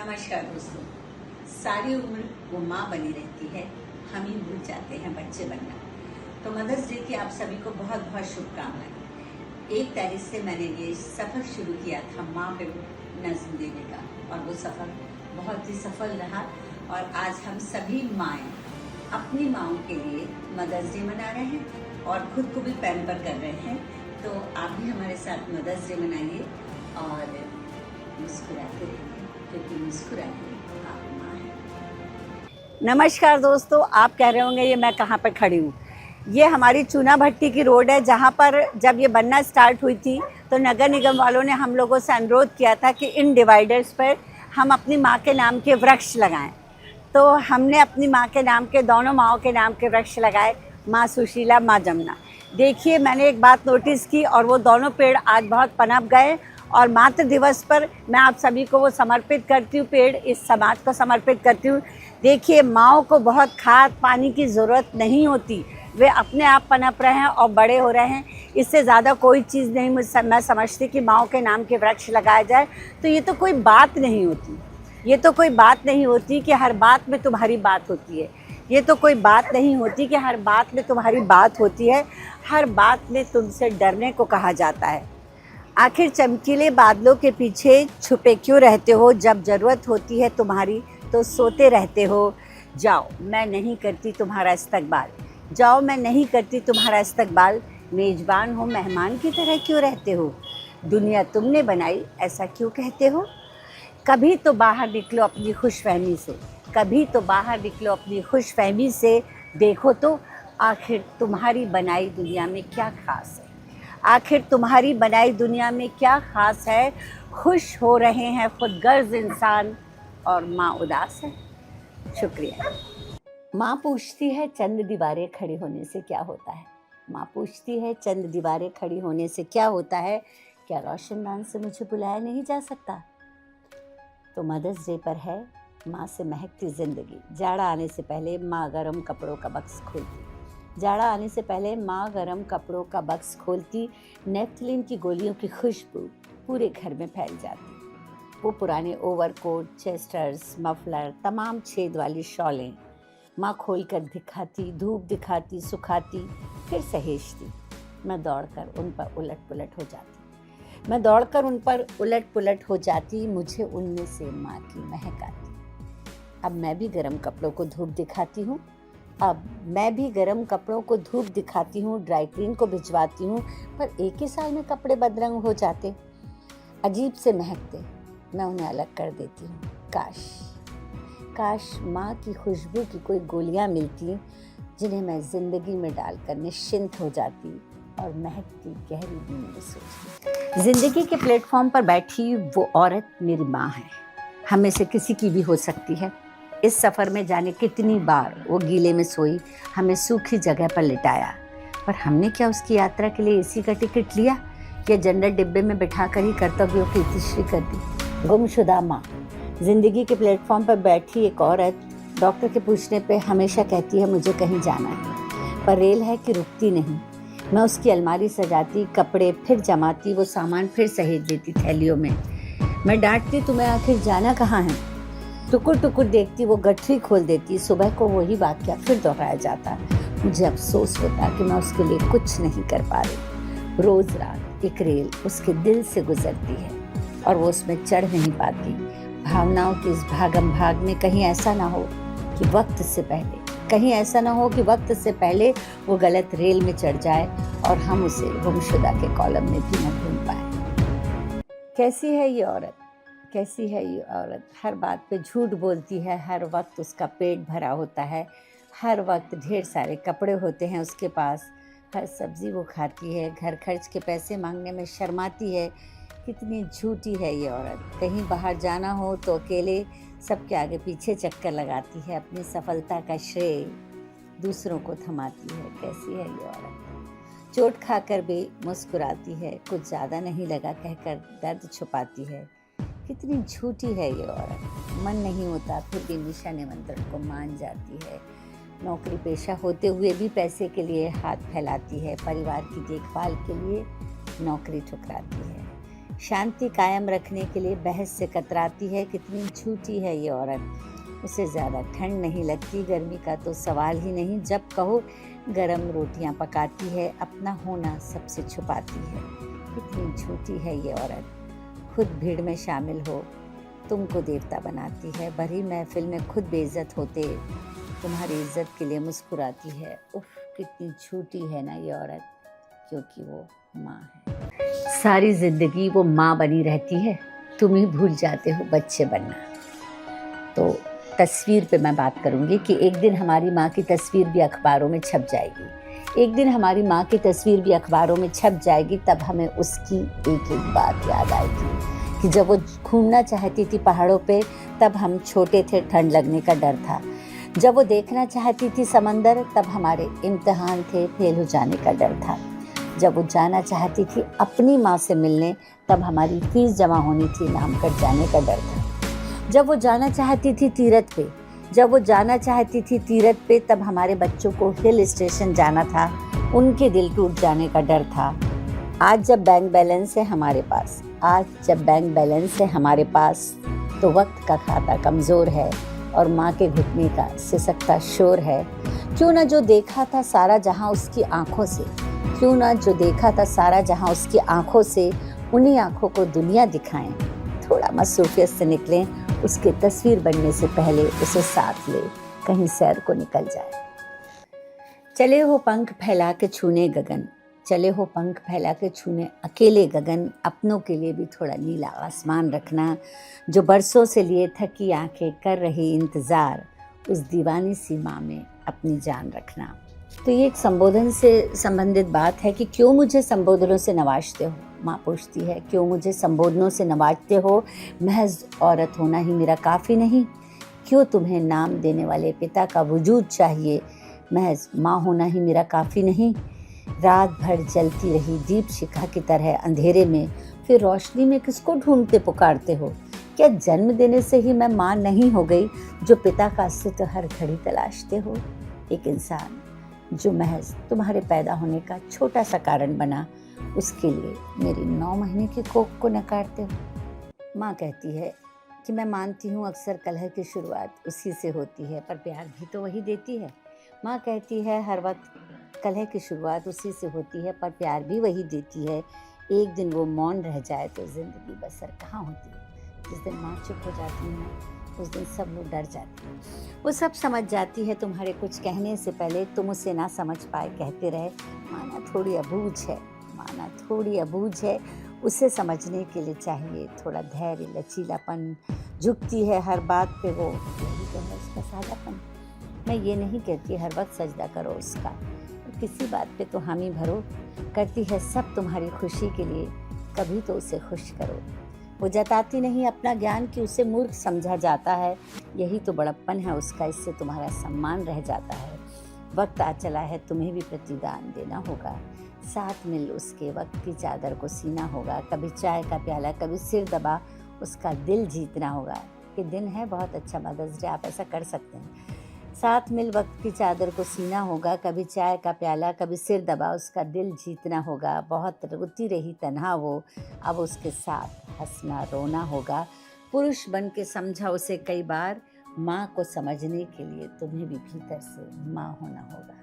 नमस्कार दोस्तों। सारी उम्र वो माँ बनी रहती है, हम ही भूल जाते हैं बच्चे बनना। तो मदर्स डे की आप सभी को बहुत बहुत शुभकामनाएं। 1 तारीख से मैंने ये सफ़र शुरू किया था माँ पे नज़्म देने का, और वो सफ़र बहुत ही सफल रहा। और आज हम सभी माएँ अपनी माँओं के लिए मदर्स डे मना रहे हैं और खुद को भी पैम्पर कर रहे हैं। तो आप भी हमारे साथ मदर्स डे मनाइए और मुस्कुराते रहिए, क्योंकि मुस्कुराते आप माँ हैं। नमस्कार दोस्तों, आप कह रहे होंगे ये मैं कहाँ पे खड़ी हूँ। ये हमारी चूना भट्टी की रोड है, जहाँ पर जब ये बनना स्टार्ट हुई थी तो नगर निगम वालों ने हम लोगों से अनुरोध किया था कि इन डिवाइडर्स पर हम अपनी माँ के नाम के वृक्ष लगाएं। तो हमने अपनी माँ के नाम के, दोनों माँओं के नाम के वृक्ष लगाए, माँ सुशीला, माँ जमुना। देखिए, मैंने एक बात नोटिस की और वो दोनों पेड़ आज बहुत पनप गए। और मातृ दिवस पर मैं आप सभी को वो समर्पित करती हूँ, पेड़ इस समाज को समर्पित करती हूँ। देखिए, माँओं को बहुत खाद पानी की ज़रूरत नहीं होती, वे अपने आप पनप रहे हैं और बड़े हो रहे हैं। इससे ज़्यादा कोई चीज़ नहीं मैं समझती कि माँओं के नाम के वृक्ष लगाया जाए। तो ये तो कोई बात नहीं होती, ये तो कोई बात नहीं होती कि हर बात में तुम्हारी बात होती है। ये तो कोई बात नहीं होती कि हर बात में तुम्हारी बात होती है। हर बात में तुमसे डरने को कहा जाता है। आखिर चमकीले बादलों के पीछे छुपे क्यों रहते हो? जब ज़रूरत होती है तुम्हारी तो सोते रहते हो। जाओ, मैं नहीं करती तुम्हारा इस्तकबाल, जाओ, मैं नहीं करती तुम्हारा इस्तकबाल। मेज़बान हो, मेहमान की तरह क्यों रहते हो? दुनिया तुमने बनाई, ऐसा क्यों कहते हो? कभी तो बाहर निकलो अपनी खुशफहमी से, कभी तो बाहर निकलो अपनी खुशफहमी से। देखो तो आखिर तुम्हारी बनाई दुनिया में क्या ख़ास है? आखिर तुम्हारी बनाई दुनिया में क्या ख़ास है? खुश हो रहे हैं खुदगर्ज़ इंसान और माँ उदास है। शुक्रिया। माँ पूछती है चंद दीवारें खड़ी होने से क्या होता है? माँ पूछती है चंद दीवारें खड़ी होने से क्या होता है? क्या रोशनदान से मुझे बुलाया नहीं जा सकता? तो मदर्स डे पर है माँ से महकती ज़िंदगी। जाड़ा आने से पहले माँ गर्म कपड़ों का बक्स खोलती, जाड़ा आने से पहले माँ गर्म कपड़ों का बक्स खोलती। नेफ्थलीन की गोलियों की खुशबू पूरे घर में फैल जाती। वो पुराने ओवरकोट, चेस्टर्स, मफलर, तमाम छेद वाली शॉलें माँ खोल कर दिखाती, धूप दिखाती, सुखाती, फिर सहेजती। मैं दौड़कर उन पर उलट पुलट हो जाती, मैं दौड़कर उन पर उलट पुलट हो जाती। मुझे उनमें से माँ की महक आती। अब मैं भी गर्म कपड़ों को धूप दिखाती हूँ, अब मैं भी गर्म कपड़ों को धूप दिखाती हूँ, ड्राई क्लीन को भिजवाती हूँ, पर एक ही साल में कपड़े बदरंग हो जाते, अजीब से महकते। मैं उन्हें अलग कर देती हूँ। काश माँ की खुशबू की कोई गोलियाँ मिलती जिन्हें मैं ज़िंदगी में डालकर निश्चिंत हो जाती और महकती गहरी नींद में सोचती। ज़िंदगी के प्लेटफॉर्म पर बैठी वो औरत मेरी माँ है। हम में से किसी की भी हो सकती है। इस सफ़र में जाने कितनी बार वो गीले में सोई, हमें सूखी जगह पर लिटाया, पर हमने क्या उसकी यात्रा के लिए एसी का टिकट लिया या जनरल डिब्बे में बिठाकर ही कर्तव्यों की इतिश्री कर दी? गुमशुदा माँ। ज़िंदगी के प्लेटफॉर्म पर बैठी एक औरत डॉक्टर के पूछने पे हमेशा कहती है मुझे कहीं जाना है, पर रेल है कि रुकती नहीं। मैं उसकी अलमारी सजाती, कपड़े फिर जमाती, वो सामान फिर सहेज देती थैलियों में। मैं डांटती, तुम्हें आखिर जाना कहाँ है? टुकुर टुकुर देखती, वो गठरी खोल देती। सुबह को वही वाक़या फिर दोहराया जाता। मुझे अफसोस होता कि मैं उसके लिए कुछ नहीं कर पा रही। रोज़ रात एक रेल उसके दिल से गुजरती है और वो उसमें चढ़ नहीं पाती। भावनाओं की इस भागम भाग में कहीं ऐसा ना हो कि वक्त से पहले, कहीं ऐसा ना हो कि वक्त से पहले वो गलत रेल में चढ़ जाए और हम उसे गुमशुदा के कॉलम में भी न ढूंढ पाए। कैसी है ये औरत, कैसी है ये औरत? हर बात पे झूठ बोलती है, हर वक्त उसका पेट भरा होता है, हर वक्त ढेर सारे कपड़े होते हैं उसके पास, हर सब्ज़ी वो खाती है, घर खर्च के पैसे मांगने में शर्माती है। कितनी झूठी है ये औरत। कहीं बाहर जाना हो तो अकेले सबके आगे पीछे चक्कर लगाती है, अपनी सफलता का श्रेय दूसरों को थमाती है। कैसी है ये औरत? चोट खाकर भी मुस्कुराती है, कुछ ज़्यादा नहीं लगा कहकर दर्द छुपाती है। कितनी झूठी है ये औरत। मन नहीं होता फिर भी दिशा निमंत्रण को मान जाती है। नौकरी पेशा होते हुए भी पैसे के लिए हाथ फैलाती है, परिवार की देखभाल के लिए नौकरी ठुकराती है। शांति कायम रखने के लिए बहस से कतराती है। कितनी झूठी है ये औरत। उसे ज़्यादा ठंड नहीं लगती, गर्मी का तो सवाल ही नहीं। जब कहो गरम रोटियां पकाती है, अपना होना सबसे छुपाती है। कितनी झूठी है ये औरत। खुद भीड़ में शामिल हो, तुमको देवता बनाती है। भरी महफिल में खुद बेइज्जत होते तुम्हारी इज्जत के लिए मुस्कुराती है। उफ, कितनी झूठी है ना ये औरत, क्योंकि वो माँ है। सारी जिंदगी वो माँ बनी रहती है, तुम ही भूल जाते हो बच्चे बनना। तो तस्वीर पे मैं बात करूंगी कि एक दिन हमारी माँ की तस्वीर भी अखबारों में छप जाएगी। एक दिन हमारी माँ की तस्वीर भी अखबारों में छप जाएगी, तब हमें उसकी एक एक बात याद आएगी कि जब वो घूमना चाहती थी पहाड़ों पे, तब हम छोटे थे, ठंड लगने का डर था। जब वो देखना चाहती थी समंदर, तब हमारे इम्तिहान थे, फेल हो जाने का डर था। जब वो जाना चाहती थी अपनी माँ से मिलने, तब हमारी फीस जमा होनी थी, नाम कट जाने का डर था। जब वो जाना चाहती थी तीरथ पे, तब हमारे बच्चों को हिल स्टेशन जाना था, उनके दिल टूट जाने का डर था। आज जब बैंक बैलेंस है हमारे पास, तो वक्त का खाता कमज़ोर है और माँ के घुटने का सिसकता शोर है। क्यों ना जो देखा था सारा जहां उसकी आंखों से, उन्हीं आंखों को दुनिया दिखाएं। थोड़ा मसरूफियत से निकलें, उसके तस्वीर बनने से पहले उसे साथ ले, कहीं सैर को निकल जाए। चले हो पंख फैला के छूने अकेले गगन। अपनों के लिए भी थोड़ा नीला आसमान रखना। जो बरसों से लिए थकी आंखें कर रही इंतज़ार, उस दीवानी सी माँ में अपनी जान रखना। तो ये एक संबोधन से संबंधित बात है कि क्यों मुझे संबोधनों से नवाजते हो। माँ पूछती है, क्यों मुझे संबोधनों से नवाजते हो? महज औरत होना ही मेरा काफ़ी नहीं? क्यों तुम्हें नाम देने वाले पिता का वजूद चाहिए? महज माँ होना ही मेरा काफ़ी नहीं? रात भर जलती रही दीप शिखा की तरह अंधेरे में, फिर रोशनी में किसको ढूंढते पुकारते हो? क्या जन्म देने से ही मैं माँ नहीं हो गई, जो पिता का अस्तित्व हर घड़ी तलाशते हो? एक इंसान जो महज तुम्हारे पैदा होने का छोटा सा कारण बना, उसके लिए मेरी 9 महीने की कोख को नकारते हो। माँ कहती है कि मैं मानती हूँ अक्सर कलह की शुरुआत उसी से होती है, पर प्यार भी तो वही देती है। माँ कहती है हर वक्त कलह की शुरुआत उसी से होती है, पर प्यार भी वही देती है। एक दिन वो मौन रह जाए तो जिंदगी बसर कहाँ होती है। जिस दिन माँ चुप हो जाती है, उस दिन सब लोग डर जाते हैं। वो सब समझ जाती है तुम्हारे कुछ कहने से पहले, तुम उसे ना समझ पाए कहते रहे। माना थोड़ी अबूझ है, उसे समझने के लिए चाहिए थोड़ा धैर्य, लचीलापन। झुकती है हर बात पे वो, यही तो है उसका सादापन। मैं ये नहीं कहती हर वक्त सजदा करो उसका, किसी बात पे तो हामी भरो। करती है सब तुम्हारी खुशी के लिए, कभी तो उसे खुश करो। वो जताती नहीं अपना ज्ञान कि उसे मूर्ख समझा जाता है, यही तो बड़प्पन है उसका, इससे तुम्हारा सम्मान रह जाता है। वक्त आ चला है, तुम्हें भी प्रतिदान देना होगा। साथ मिल उसके वक्त की चादर को सीना होगा। कभी चाय का प्याला, कभी सिर दबा, उसका दिल जीतना होगा। ये दिन है बहुत अच्छा मदर्स डे, आप ऐसा कर सकते हैं। साथ मिल वक्त की चादर को सीना होगा, कभी चाय का प्याला, कभी सिर दबा, उसका दिल जीतना होगा। बहुत रोती रही तन्हा वो, अब उसके साथ हंसना रोना होगा। पुरुष बन के समझा उसे कई बार, माँ को समझने के लिए तुम्हें भी भीतर से माँ होना होगा।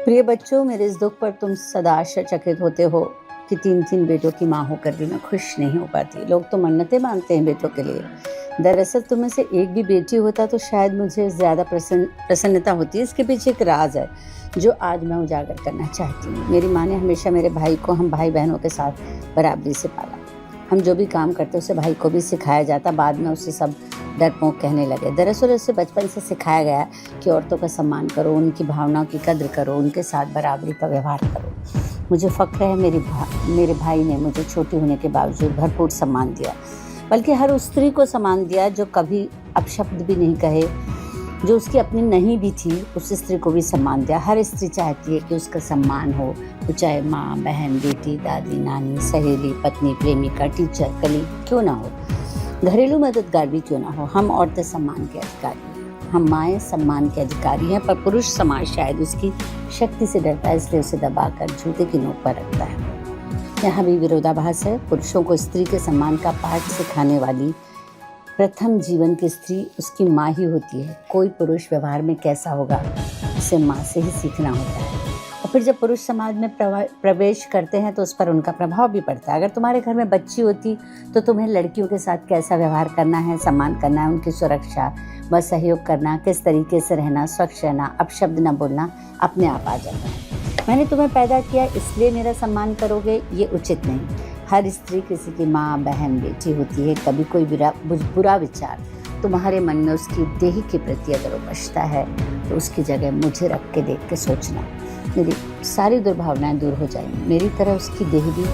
प्रिय बच्चों, मेरे इस दुख पर तुम सदा आश्चर्यचकित होते हो कि 3 बेटों की माँ होकर भी मैं खुश नहीं हो पाती। लोग तो मन्नतें मांगते हैं बेटों के लिए। दरअसल तुम्हें से एक भी बेटी होता तो शायद मुझे ज़्यादा प्रसन्नता होती है। इसके पीछे एक राज है जो आज मैं उजागर करना चाहती हूँ। मेरी माँ ने हमेशा मेरे भाई को हम भाई बहनों के साथ बराबरी से पाला। हम जो भी काम करते उसे भाई को भी सिखाया जाता। बाद में उसे सब डरपोक कहने लगे। दरअसल उसे बचपन से सिखाया गया कि औरतों का सम्मान करो, उनकी भावनाओं की कद्र करो, उनके साथ बराबरी का व्यवहार करो। मुझे फ़ख्र है मेरे भाई ने मुझे छोटी होने के बावजूद भरपूर सम्मान दिया, बल्कि हर उस स्त्री को सम्मान दिया जो कभी अपशब्द भी नहीं कहे, जो उसकी अपनी नहीं भी थी, उस स्त्री को भी सम्मान दिया। हर स्त्री चाहती है कि उसका सम्मान हो, वो चाहे माँ, बहन, बेटी, दादी, नानी, सहेली, पत्नी, प्रेमिका, टीचर, कलीग क्यों ना हो, घरेलू मददगार भी क्यों ना हो। हम औरतें सम्मान के अधिकारी हैं। हम माएँ सम्मान के अधिकारी हैं, पर पुरुष समाज शायद उसकी शक्ति से डरता है, इसलिए उसे दबाकर जूते की नोक पर रखता है। यहाँ भी विरोधाभास है। पुरुषों को स्त्री के सम्मान का पाठ सिखाने वाली प्रथम जीवन की स्त्री उसकी माँ ही होती है। कोई पुरुष व्यवहार में कैसा होगा उसे माँ से ही सीखना होता है। और फिर जब पुरुष समाज में प्रवेश करते हैं तो उस पर उनका प्रभाव भी पड़ता है। अगर तुम्हारे घर में बच्ची होती तो तुम्हें लड़कियों के साथ कैसा व्यवहार करना है, सम्मान करना है, उनकी सुरक्षा व सहयोग करना, किस तरीके से रहना, स्वच्छ रहना, अपशब्द न बोलना अपने आप आ जाता है। मैंने तुम्हें पैदा किया इसलिए मेरा सम्मान करोगे, ये उचित नहीं। हर स्त्री किसी की माँ, बहन, बेटी होती है। कभी कोई बुरा विचार तुम्हारे मन में उसकी देह के प्रति अगर उपजता है तो उसकी जगह मुझे रख के देख के सोचना, मेरी सारी दुर्भावनाएं दूर हो जाएंगी। मेरी तरह उसकी देह भी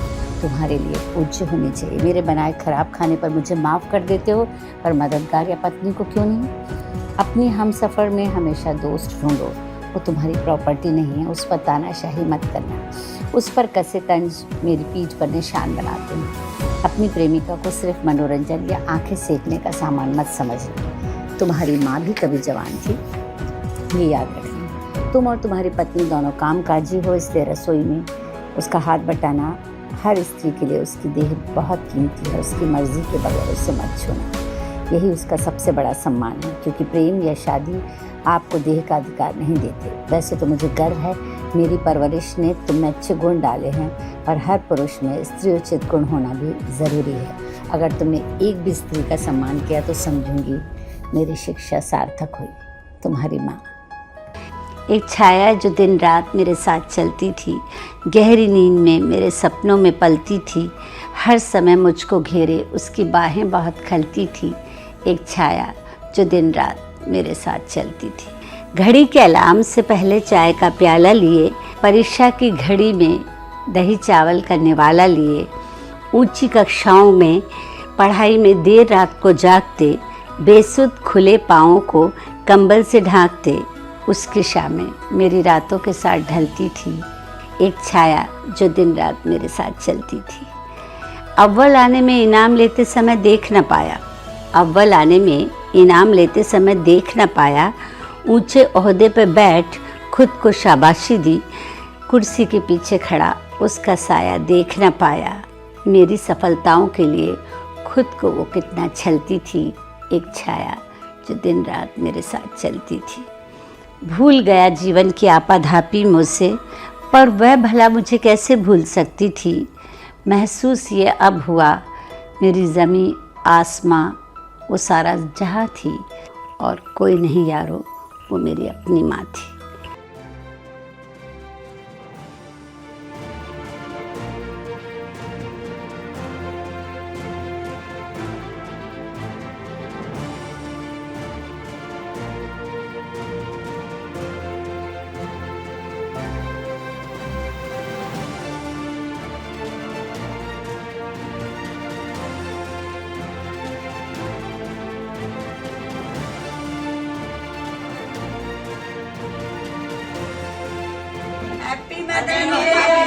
तुम्हारे लिए पूज्य होनी चाहिए। मेरे बनाए खराब खाने पर मुझे माफ़ कर देते हो, पर मददगार या पत्नी को क्यों नहीं? अपनी हम सफ़र में हमेशा दोस्त ढूंढो। वो तुम्हारी प्रॉपर्टी नहीं है, उस पर तानाशाही मत करना। उस पर कसे तंज मेरी पीठ पर निशान बनाते हैं। अपनी प्रेमिका को सिर्फ मनोरंजन या आंखें सेकने का सामान मत समझना। तुम्हारी माँ भी कभी जवान थी, ये याद रखना। तुम और तुम्हारी पत्नी दोनों कामकाजी हो, इसलिए रसोई में उसका हाथ बटाना हर स्त्री के लिए उसकी देह बहुत कीमती है। उसकी मर्जी के बगैर उसे मत छूना, यही उसका सबसे बड़ा सम्मान है। क्योंकि प्रेम या शादी आपको देह का अधिकार नहीं देते। वैसे तो मुझे गर्व है, मेरी परवरिश ने तुम में अच्छे गुण डाले हैं, पर हर पुरुष में स्त्रीउचित गुण होना भी ज़रूरी है। अगर तुमने एक भी स्त्री का सम्मान किया तो समझूंगी मेरी शिक्षा सार्थक हुई। तुम्हारी माँ। एक छाया जो दिन रात मेरे साथ चलती थी, गहरी नींद में मेरे सपनों में पलती थी, हर समय मुझको घेरे उसकी बाहें बहुत खलती थी। एक छाया जो दिन रात मेरे साथ चलती थी। घड़ी के अलार्म से पहले चाय का प्याला लिए, परीक्षा की घड़ी में दही चावल का निवाला लिए, ऊंची कक्षाओं में पढ़ाई में देर रात को जागते, बेसुध खुले पाँवों को कंबल से ढांकते, उसकी शामें मेरी रातों के साथ ढलती थी। एक छाया जो दिन रात मेरे साथ चलती थी। अव्वल आने में इनाम लेते समय देख न पाया, अव्वल आने में इनाम लेते समय देख न पाया, ऊंचे ओहदे पर बैठ खुद को शाबाशी दी, कुर्सी के पीछे खड़ा उसका साया देख न पाया। मेरी सफलताओं के लिए खुद को वो कितना छलती थी। एक छाया जो दिन रात मेरे साथ चलती थी। भूल गया जीवन की आपाधापी मुझसे, पर वह भला मुझे कैसे भूल सकती थी। महसूस ये अब हुआ, मेरी ज़मीं आसमां वो सारा जहाँ थी, और कोई नहीं यारो, वो मेरी अपनी माँ थी। Happy mother's day.